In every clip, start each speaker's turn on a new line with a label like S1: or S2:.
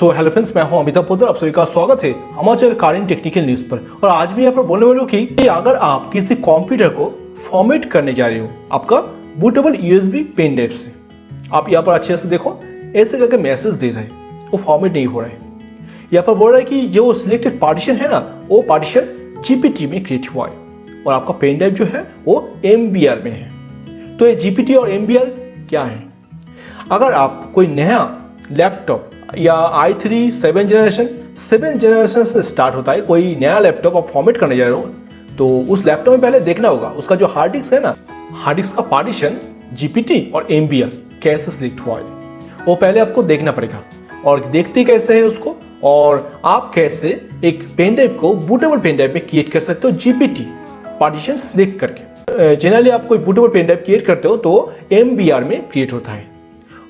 S1: So hello friends, मैं हूं अमिताभ पोद्दार। आप सभी का स्वागत है हमारे चैनल कारिन टेक्निकल न्यूज पर। और आज मैं यहाँ पर बोलने वाला हूँ कि अगर आप किसी कंप्यूटर को फॉर्मेट करने जा रहे हो आपका बूटेबल यूएसबी पेन ड्राइव से, आप यहाँ पर अच्छे से देखो, ऐसे करके मैसेज दे रहे हैं, वो फॉर्मेट नहीं हो रहा है। यहाँ पर बोल रहा है कि जो सिलेक्टेड पार्टीशन है ना, वो पार्टीशन जीपीटी में क्रिएट हुआ है और आपका पेन ड्राइव जो है वो एमबीआर में है। तो ये जीपीटी और एमबीआर क्या है? अगर आप कोई नया लैपटॉप या i3 7 जनरेशन से स्टार्ट होता है, कोई नया लैपटॉप आप फॉर्मेट करने जा रहे हो, तो उस लैपटॉप में पहले देखना होगा उसका जो हार्ड डिस्क है ना, हार्ड डिस्क का पार्टीशन जीपीटी और एमबीआर कैसे सिलेक्ट हुआ है, वो पहले आपको देखना पड़ेगा। और देखते कैसे है उसको, और आप कैसे एक पेन ड्राइव को बूटेबल पेन ड्राइव में क्रिएट कर सकते हो जीपीटी पार्टीशन सिलेक्ट करके। जनरली आप कोई बूटेबल पेन ड्राइव क्रिएट करते हो तो एमबीआर में क्रिएट होता है।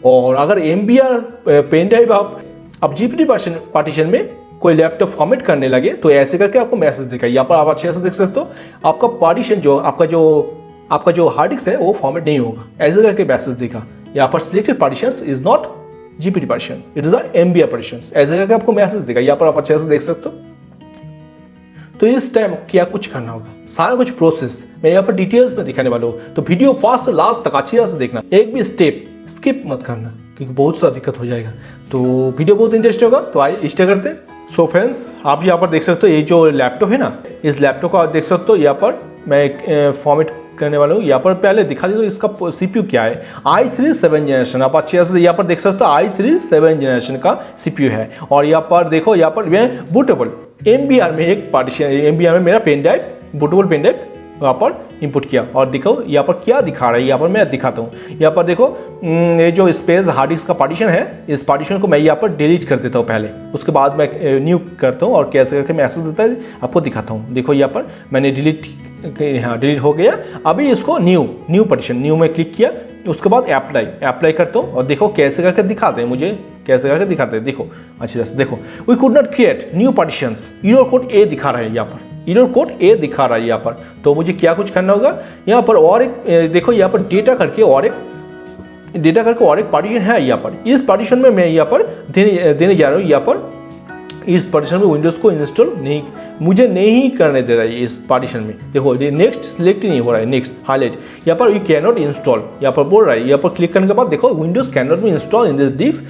S1: और अगर एमबीआर पेन ड्राइव आप जीपीटी पार्टीशन में कोई लैपटॉप फॉर्मेट करने लगे तो ऐसे करके आपको मैसेज दिखा। यहाँ पर आप अच्छे से देख सकते हो, आपका पार्टीशन जो आपका जो हार्ड डिस्क है वो फॉर्मेट नहीं होगा, ऐसे करके मैसेज दिखा। यहाँ पर selected partitions is not GPT partitions, it is the MBR partitions, ऐसे करके आपको मैसेज दिखा। यहाँ पर आप अच्छे से देख सकते हो। तो इस टाइम क्या कुछ करना होगा, सारा कुछ प्रोसेस मैं यहाँ पर डिटेल्स में दिखाने वाला हूँ। तो वीडियो फर्स्ट से लास्ट तक अच्छी तरह से देखना, एक भी स्टेप स्किप मत करना, क्योंकि बहुत सा दिक्कत हो जाएगा। तो वीडियो बहुत इंटरेस्टिंग होगा, तो आइए स्टार्ट करते हैं। सो फ्रेंड्स, आप यहाँ पर देख सकते हो, ये जो लैपटॉप है ना, इस लैपटॉप को आप देख सकते हो। यहाँ पर मैं एक फॉर्मेट करने वाला हूँ। यहाँ पर पहले दिखा दी तो इसका सीपीयू क्या है, i3 7 जनरेशन। आप अच्छे से यहाँ पर देख सकते हो, i3 7 जनरेशन का सीपीयू है। और यहाँ पर देखो, यहाँ पर मैं बूटेबल एमबीआर में एक पार्टीशन, एमबीआर में मेरा pen drive bootable pen drive वहाँ पर इंपुट किया। और देखो यहाँ पर क्या दिखा रहा है, यहाँ पर मैं दिखाता हूँ। यहाँ पर देखो, ये जो स्पेस हार्ड डिस्क का पार्टीशन है, इस पार्टीशन को मैं यहाँ पर डिलीट कर देता हूँ पहले, उसके बाद मैं न्यू करता हूँ और कैसे करके मैसेज देता है आपको दिखाता हूँ। देखो यहाँ पर मैंने डिलीट हो गया। अभी इसको न्यू पार्टीशन, न्यू में क्लिक किया, उसके बाद अप्लाई करता हूँ और देखो कैसे करके दिखाते हैं, मुझे कैसे करके दिखाते हैं। देखो अच्छी तरह से देखो, we could not create new partitions, error code A दिखा रहा है, यहाँ पर एरर कोड ए दिखा रहा है यहाँ पर। तो मुझे क्या कुछ करना होगा, यहाँ पर और एक देखो, यहाँ पर डेटा करके और एक पार्टीशन है। यहाँ पर इस पार्टीशन में मैं यहाँ पर देने जा रहा हूँ। यहाँ पर इस पार्टीशन में विंडोज़ को इंस्टॉल मुझे नहीं करने दे रहा है। इस पार्टीशन में देखो, नेक्स्ट सिलेक्ट नहीं हो रहा है, नेक्स्ट हाईलाइट, यहाँ पर यू कैन नॉट इंस्टॉल यहाँ पर बोल रहा है। यहाँ पर क्लिक करने के बाद देखो, Windows can not be install in this disk,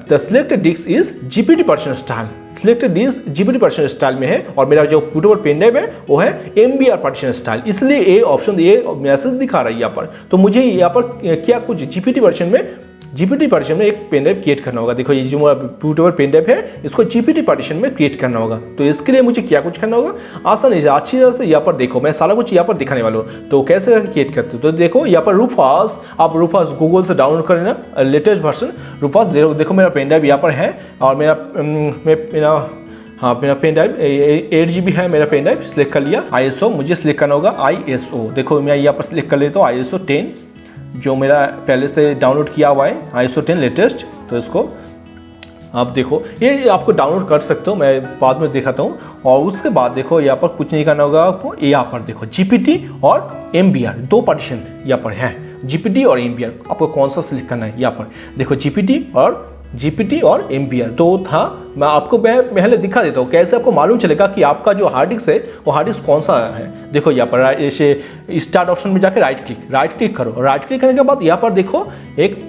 S1: the selected disk is GPT partition style, selected disk GPT partition style में है। और मेरा जो बूटेबल पेन ड्राइव है वो है एमबीआर पार्टीशन स्टाइल, इसलिए ये ऑप्शन, ये मैसेज दिखा रहा है यहाँ पर। तो मुझे यहाँ पर क्या कुछ जीपीटी पार्टीशन में एक पेन ड्राइव क्रिएट करना होगा। देखो, ये जो बूटेबल पेन ड्राइव है, इसको जीपीटी पार्टीशन में क्रिएट करना होगा। तो इसके लिए मुझे क्या कुछ करना होगा, आसान है, अच्छी तरह से यहाँ पर देखो, मैं सारा कुछ यहाँ पर दिखाने वाला हूँ। तो कैसे करके क्रिएट करते हो, तो देखो यहाँ पर रूफास, आप रूफास गूगल से डाउनलोड कर लेना, लेटेस्ट वर्जन रूफास 0। देखो मेरा पेन ड्राइव यहाँ पर है और मेरा पेन ड्राइव 8 GB है। मेरा पेन ड्राइव सिलेक्ट कर लिया, ISO मुझे सिलेक्ट करना होगा, ISO। देखो मैं यहाँ पर सिलेक्ट कर लेता हूँ ISO 10, जो मेरा पहले से डाउनलोड किया हुआ है, ISO 10 लेटेस्ट। तो इसको आप देखो, ये आपको डाउनलोड कर सकते हो, मैं बाद में दिखाता हूँ। और उसके बाद देखो, यहाँ पर कुछ नहीं करना होगा आपको। यहाँ पर देखो, जीपीटी और एमबीआर दो पार्टीशन यहाँ पर है, जीपीटी और एमबीआर, आपको कौन सा सिलेक्ट करना है। यहाँ पर देखो, जीपीटी और एमबीआर दो था। मैं आपको पहले दिखा देता हूँ, कैसे आपको मालूम चलेगा कि आपका जो हार्ड डिस्क है वो हार्ड डिस्क कौन सा है। देखो यहाँ पर ऐसे स्टार्ट ऑप्शन में जाकर राइट क्लिक करो। राइट क्लिक करने के बाद यहाँ पर देखो एक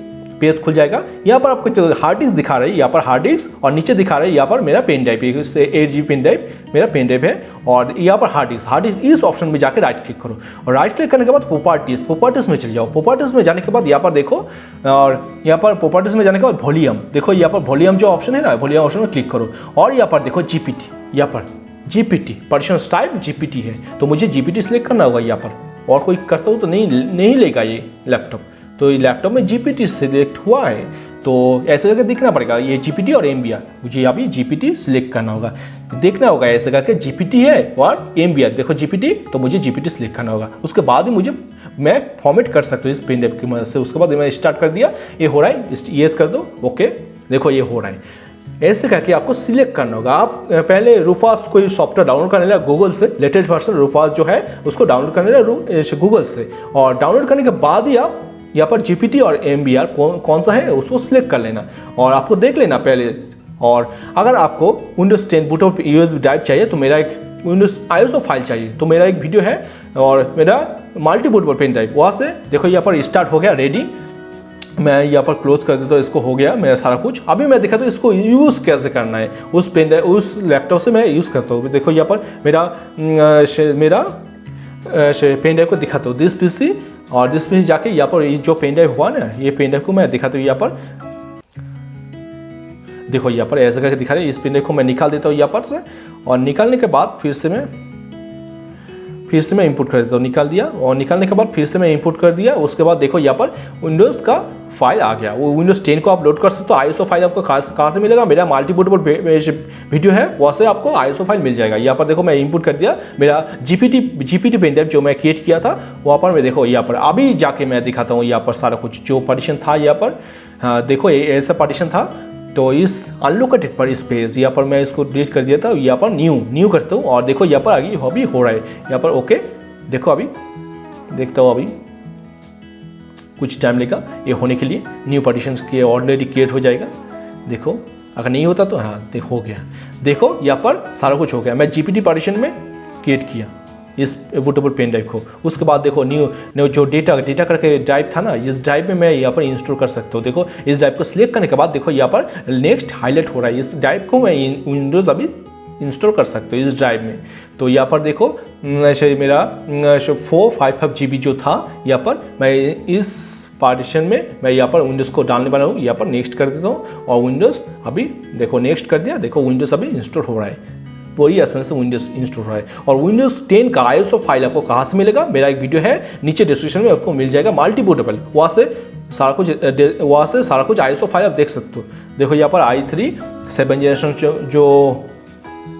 S1: पेज खुल जाएगा। यहाँ पर आपको जो हार्ड डिस्क दिखा रही है, यहाँ पर हार्ड डिस्क, और नीचे दिखा रही है यहाँ पर मेरा pen drive, 8 GB pen drive मेरा पेन ड्राइव है। और यहाँ पर हार्ड डिस्क, इस ऑप्शन में जाकर राइट क्लिक करो। और राइट क्लिक करने के बाद प्रॉपर्टीज में चले जाओ। प्रॉपर्टीज में जाने के बाद यहाँ पर देखो, और यहाँ पर प्रॉपर्टीज में जाने के बाद वॉल्यूम, देखो यहाँ पर वॉल्यूम जो ऑप्शन है ना, वॉल्यूम ऑप्शन में क्लिक करो। और यहाँ पर देखो जीपीटी, यहाँ पर जीपीटी पार्टीशन टाइप जीपीटी है, तो मुझे जीपीटी सिलेक्ट करना होगा यहाँ पर। और कोई करता हूँ तो नहीं लेगा ये लैपटॉप। तो ये लैपटॉप में जीपीटी सिलेक्ट हुआ है, तो ऐसे करके दिखना पड़ेगा, ये जीपीटी और एमबीआर, मुझे यहाँ भी जीपीटी सिलेक्ट करना होगा, देखना होगा ऐसे करके जीपीटी है और एमबीआर। देखो जीपीटी, तो मुझे जीपीटी सिलेक्ट करना होगा। उसके बाद ही मैं फॉर्मेट कर सकता हूँ इस पेन ड्राइव की मदद से। उसके बाद मैं स्टार्ट कर दिया, ये हो रहा है, येस कर दो, ओके। देखो ये हो रहा है, ऐसे करके आपको सिलेक्ट करना होगा। आप पहले रूफास कोई सॉफ्टवेयर डाउनलोड करने लगा गूगल से, लेटेस्ट वर्जन रूफास जो है उसको डाउनलोड करने लगा गूगल से। और डाउनलोड करने के बाद ही आप यहाँ पर जीपीटी और एमबीआर कौन सा है उसको सिलेक्ट कर लेना। और आपको देख लेना पहले और अगर आपको विंडोज़ 10 बूटअप USB ड्राइव चाहिए तो मेरा एक विंडोज़ ISO फाइल चाहिए तो मेरा एक वीडियो है और मेरा मल्टी बूटेबल पेन ड्राइव, वहाँ से देखो यहाँ पर स्टार्ट हो गया रेडी। मैं यहाँ पर क्लोज कर देता हूँ, इसको हो गया मेरा सारा कुछ। अभी मैं दिखाता हूँ इसको यूज़ कैसे करना है। उस पेन ड्राइव उस लैपटॉप से मैं यूज़ करता हूँ। देखो यहाँ पर मेरा पेन ड्राइव को दिखाता हूँ, दिस पीसी, और दिस पीसी जाके यहाँ पर ये जो पेन ड्राइव हुआ ना, ये पेन ड्राइव को मैं दिखाता हूँ। यहाँ पर देखो यहाँ पर ऐसे करके दिखा रहे हैं। इस पेन ड्राइव को मैं निकाल देता हूँ यहाँ पर से, और निकालने के बाद फिर से मैं इंपुट कर देता हूँ। निकाल दिया, और निकालने के बाद फिर से मैं इंपुट कर दिया। उसके बाद देखो यहाँ पर विंडोज़ का फाइल आ गया। वो विंडोज़ 10 को आप लोड कर सकते हो। ISO फाइल आपको कहाँ से मिलेगा? मेरा मल्टी बूटेबल वीडियो है, वहाँ से आपको ISO फाइल मिल जाएगा। यहाँ पर देखो मैं इंपुट कर दिया मेरा GPT पेन ड्राइव जो मैं क्रिएट किया था, वहाँ पर मैं देखो यहाँ पर अभी जाके मैं दिखाता हूँ यहाँ पर सारा कुछ जो पार्टीशन था यहाँ पर। हाँ देखो ये ऐसा पार्टीशन था। तो इस अनलोकेटेड पर स्पेस यहाँ पर मैं इसको डिलीट कर दिया था। यहाँ पर न्यू करता हूँ, और देखो यहाँ पर आगे अभी हो रहा है यहाँ पर। ओके देखो अभी देखता हूँ, अभी कुछ टाइम लेगा ये होने के लिए। न्यू पार्टीशन के ऑलरेडी क्रिएट हो जाएगा। देखो अगर नहीं होता तो हाँ देखो हो गया। देखो यहाँ पर सारा कुछ हो गया। मैं GPT पार्टीशन में क्रिएट किया इस बूटेबल पेन ड्राइव को। उसके बाद देखो न्यू जो डेटा करके ड्राइव था ना, इस ड्राइव में मैं यहाँ पर इंस्टॉल कर सकता हूँ। देखो इस ड्राइव को सिलेक्ट करने के बाद देखो यहाँ पर नेक्स्ट हाईलाइट हो रहा है। इस ड्राइव को मैं विंडोज़ अभी इंस्टॉल कर सकते हो इस ड्राइव में। तो यहाँ पर देखो मेरा 455 GB जो था, यहाँ पर मैं इस पार्टीशन में मैं यहाँ पर विंडोज़ को डालने वाला हूँ। यहाँ पर नेक्स्ट कर देता हूँ, और विंडोज़ अभी देखो नेक्स्ट कर दिया। देखो विंडोज़ अभी इंस्टॉल हो रहा है, पूरी आसान से विंडोज़ इंस्टॉल हो रहा है। और विंडोज़ 10 का ISO फाइल आपको कहाँ से मिलेगा? मेरा एक वीडियो है नीचे डिस्क्रिप्शन में, आपको मिल जाएगा मल्टी बूटेबल। वहाँ से सारा कुछ ISO फाइल आप देख सकते हो। देखो यहाँ पर i3 7 जनरेशन जो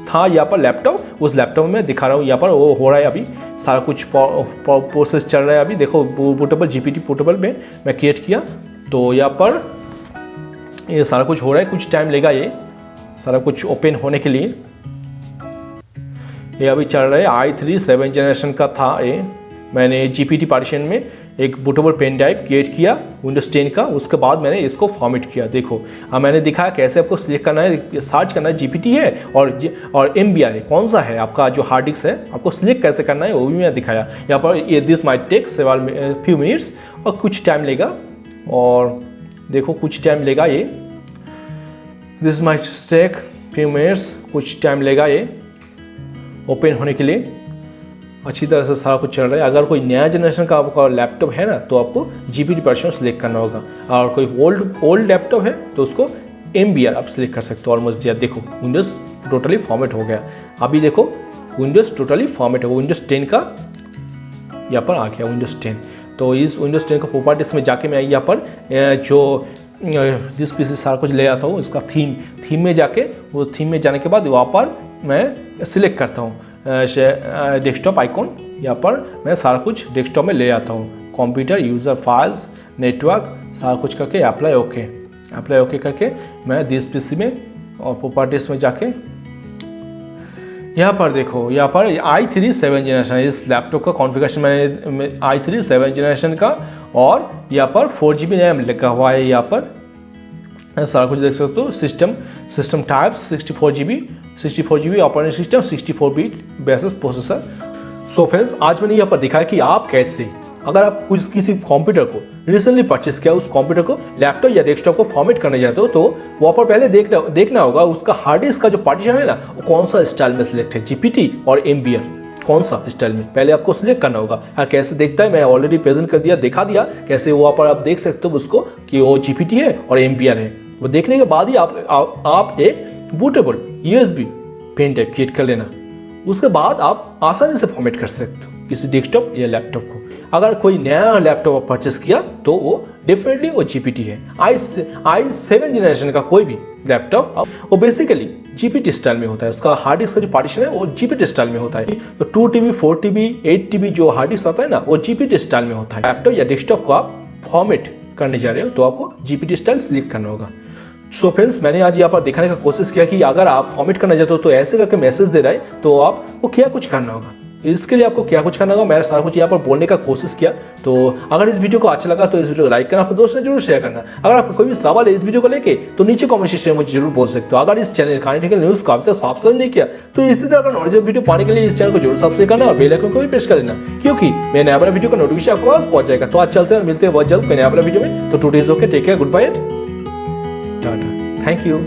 S1: था यहाँ पर लैपटॉप, उस लैपटॉप में दिखा रहा हूँ। यहाँ पर वो हो रहा है अभी सारा कुछ प्रोसेस चल रहा है अभी। देखो बूटेबल GPT पोर्टेबल में मैं क्रिएट किया, तो यहाँ पर ये सारा कुछ हो रहा है। कुछ टाइम लेगा ये सारा कुछ ओपन होने के लिए। ये अभी चल रहा है। i3 7 जनरेशन का था ये। मैंने GPT पार्टीशन में एक बूटेबल पेन ड्राइव क्रिएट किया विंडोज़ 10 का। उसके बाद मैंने इसको फॉर्मेट किया। देखो अब मैंने दिखाया कैसे आपको सिलेक्ट करना है, सर्च करना है GPT है और MBR है, कौन सा है आपका जो हार्ड डिस्क है, आपको सिलेक्ट कैसे करना है वो भी मैं दिखाया। यहाँ पर ये this might take few minutes, और कुछ टाइम लेगा। और देखो कुछ टाइम लेगा ये, this might take few minutes, कुछ टाइम लेगा ये ओपन होने के लिए। अच्छी तरह से सारा कुछ चल रहा है। अगर कोई नया जनरेशन का आपका लैपटॉप है ना, तो आपको GPT वर्जन सेलेक्ट करना होगा, और कोई ओल्ड लैपटॉप है तो उसको MBR आप सिलेक्ट कर सकते हो। ऑलमोस्ट दिया। देखो विंडोज़ टोटली फॉर्मेट हो गया। अभी देखो विंडोज़ टोटली फॉर्मेट हो गया। विंडोज़ 10 का यहाँ पर आ गया विंडोज़ 10। तो इस विंडोज़ 10 का प्रॉपर्टीज में जाके मैं यहाँ पर जो जिस पीसी सारा कुछ ले आता हूँ, इसका थीम में जाके, वो थीम में जाने के बाद वहाँ पर मैं सिलेक्ट करता हूँ डेस्कटॉप आइकॉन। यहाँ पर मैं सारा कुछ डेस्कटॉप में ले आता हूँ। कंप्यूटर, यूज़र, फाइल्स, नेटवर्क, सारा कुछ करके अप्लाई ओके करके मैं दिस पीसी में और प्रॉपर्टीज में जाके यहाँ पर देखो, यहाँ पर i3 7 जनरेशन इस लैपटॉप का कॉन्फ़िगरेशन मैंने i3 7 जनरेशन का, और यहाँ पर 4GB रैम लिखा हुआ है। यहाँ पर सारा कुछ देख सकते हो। System types 64GB operating system, 64 bit basis processor. So friends, आज मैंने यहाँ पर दिखाया कि आप कैसे, अगर आप किसी कंप्यूटर को रिसेंटली परचेस किया, उस कंप्यूटर को लैपटॉप या डेस्कटॉप को फॉर्मेट करने जाते हो, तो वहाँ पर पहले देखना होगा उसका हार्ड डिस्क का जो पार्टीशन है ना, वो कौन सा स्टाइल में सिलेक्ट है, GPT और MBR कौन सा स्टाइल में, पहले आपको सिलेक्ट करना होगा। और कैसे देखता है मैं ऑलरेडी प्रेजेंट कर दिया, दिखा दिया कैसे। वहाँ पर आप देख सकते हो उसको कि वो GPT है और MBR है। वो देखने के बाद ही आप एक bootable USB pen drive create कर लेना। उसके बाद आप आसानी से फॉर्मेट कर सकते हो किसी डेस्कटॉप या लैपटॉप को। अगर कोई नया लैपटॉप परचेस किया तो वो डेफिनेटली वो GPT है। i7 जनरेशन का कोई भी लैपटॉप वो बेसिकली GPT स्टाइल में होता है। उसका हार्ड डिस्क का जो पार्टीशन है वो GPT स्टाइल में होता है। तो 2TB 4TB 8TB जो हार्ड डिस्क आता है ना, वो GPT स्टाइल में होता है। लैपटॉप या डेस्कटॉप को आप फॉर्मेट करने जा रहे हो तो आपको GPT स्टाइल सिलेक्ट करना होगा। सो फ्रेंड्स, मैंने आज यहाँ पर दिखाने का कोशिश किया कि अगर आप फॉर्मेट करना चाहते हो तो ऐसे करके मैसेज दे रहा है, तो आपको क्या कुछ करना होगा। इसके लिए आपको क्या कुछ करना होगा, मैंने सारा कुछ यहाँ पर बोलने का कोशिश किया। तो अगर इस वीडियो को अच्छा लगा तो इस वीडियो को लाइक करना, अपने दोस्तों से जरूर शेयर करना। अगर आपको कोई भी सवाल है इस वीडियो को लेके तो नीचे कमेंट सेक्शन में मुझे जरूर बोल सकते हो। अगर इस चैनल कहानी टेक्निकल न्यूज़ को अभी तक सब्सक्राइब नहीं किया तो इसी तरह का नॉलेज वीडियो पाने के लिए इस चैनल को जरूर सब्सक्राइब करना और बेल आइकन को भी प्रेस कर लेना, क्योंकि मैं नया वाला वीडियो का नोटिफिकेशन आपको पास पहुंच जाएगा। तो आज चलते हैं, मिलते हैं बहुत जल्द नया वाला वीडियो में। तो today is okay, take care, good bye, tata, thank you.